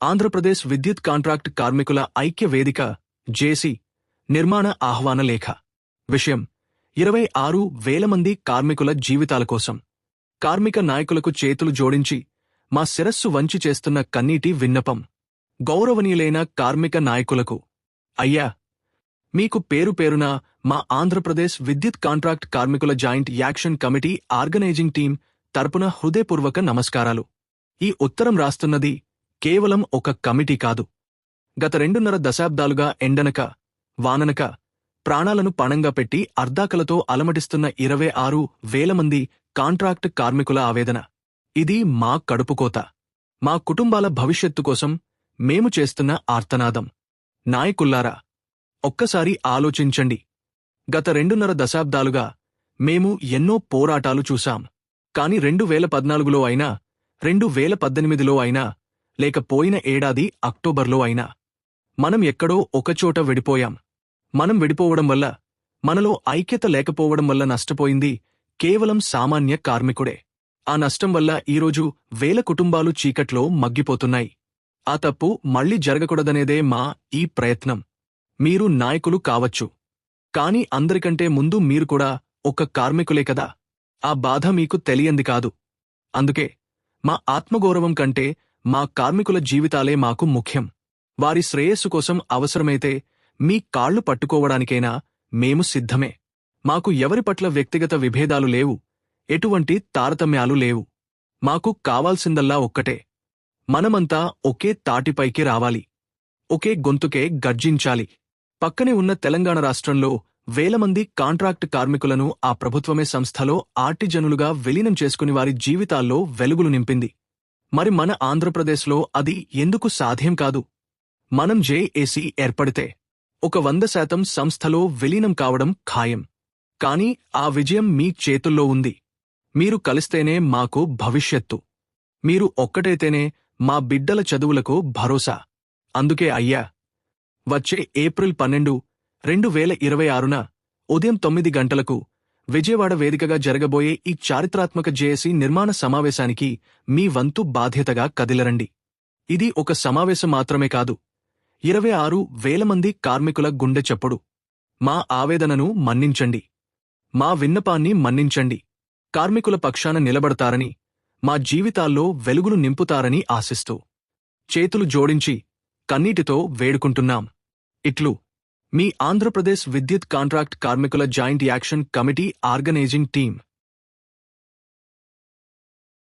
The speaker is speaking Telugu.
ఆంధ్రప్రదేశ్ విద్యుత్ కాంట్రాక్ట్ కార్మికుల ఐక్య వేదిక జేసీ నిర్మాణ ఆహ్వాన లేఖ. విషయం: 26,000 మంది కార్మికుల జీవితాల కోసం కార్మిక నాయకులకు చేతులు జోడించి మా శిరస్సు వంచి చేస్తున్న కన్నీటి విన్నపం. గౌరవనీయులైన కార్మిక నాయకులకు, అయ్యా, మీకు పేరు పేరున మా ఆంధ్రప్రదేశ్ విద్యుత్ కాంట్రాక్ట్ కార్మికుల joint action committee organising team తరపున హృదయపూర్వక నమస్కారాలు. ఈ ఉత్తరం రాస్తున్నది కేవలం ఒక కమిటీ కాదు. గత 2.5 దశాబ్దాలుగా ఎండనక వాననక ప్రాణాలను పణంగా పెట్టి అర్ధాకలతో అలమటిస్తున్న 26,000 మంది కాంట్రాక్ట్ కార్మికుల ఆవేదన. ఇది మా కడుపుకోత, మా కుటుంబాల భవిష్యత్తు కోసం మేము చేస్తున్న ఆర్తనాదం. నాయకుల్లారా, ఒక్కసారి ఆలోచించండి. గత 2.5 దశాబ్దాలుగా మేము ఎన్నో పోరాటాలు చూశాం. కాని 2014లో అయినా, 2018లో అయినా, లేక పోయిన ఏడాది అక్టోబర్లో అయినా మనం ఎక్కడో ఒకచోట విడిపోయాం. మనం విడిపోవడం వల్ల, మనలో ఐక్యత లేకపోవడం వల్ల నష్టపోయింది కేవలం సామాన్య కార్మికుడే. ఆ నష్టం వల్ల ఈరోజు వేల కుటుంబాలు చీకట్లో మగ్గిపోతున్నాయి. ఆ తప్పు మళ్లీ జరగకూడదనేదే మా ఈ ప్రయత్నం. మీరు నాయకులు కావచ్చు, కాని అందరికంటే ముందు మీరు కూడా ఒక కార్మికులే కదా. ఆ బాధ మీకు తెలియంది కాదు. అందుకే మా ఆత్మగౌరవం కంటే మా కార్మికుల జీవితాలే మాకు ముఖ్యం. వారి శ్రేయస్సు కోసం అవసరమైతే మీ కాళ్లు పట్టుకోవడానికైనా మేము సిద్ధమే. మాకు ఎవరి పట్ల వ్యక్తిగత విభేదాలు లేవు, ఎటువంటి తారతమ్యాలు లేవు. మాకు కావాల్సిందల్లా ఒక్కటే: మనమంతా ఒకే తాటిపైకి రావాలి, ఒకే గొంతుకే గర్జించాలి. పక్కనే ఉన్న తెలంగాణ రాష్ట్రంలో వేల మంది కాంట్రాక్ట్ కార్మికులను ఆ ప్రభుత్వమే సంస్థలో ఆర్టిజనులుగా విలీనం చేసుకుని వారి జీవితాల్లో వెలుగులు నింపింది. మరి మన ఆంధ్రప్రదేశ్లో అది ఎందుకు సాధ్యం కాదు? మనం జేఏసీ ఏర్పడితే ఒక 100% సంస్థలో విలీనం కావడం ఖాయం. కాని ఆ విజయం మీ చేతుల్లో ఉంది. మీరు కలిస్తేనే మాకు భవిష్యత్తు. మీరు ఒక్కటైతేనే మా బిడ్డల చదువులకు భరోసా. అందుకే అయ్యా, వచ్చే ఏప్రిల్ 12, 2026న ఉదయం 9 గంటలకు విజయవాడ వేదికగా జరగబోయే ఈ చారిత్రాత్మక జేఏసీ నిర్మాణ సమావేశానికి మీ వంతు బాధ్యతగా కదిలరండి. ఇది ఒక సమావేశం మాత్రమే కాదు, 26,000 మంది కార్మికుల గుండె చప్పుడు. మా ఆవేదనను మన్నించండి, మా విన్నపాన్ని మన్నించండి. కార్మికుల పక్షాన నిలబడతారని, మా జీవితాల్లో వెలుగులు నింపుతారని ఆశిస్తూ చేతులు జోడించి కన్నీటితో వేడుకుంటున్నాం. ఇట్లు మీ ఆంధ్రప్రదేశ్ విద్యుత్ కాంట్రాక్ట్ కార్మికుల joint action committee organising team.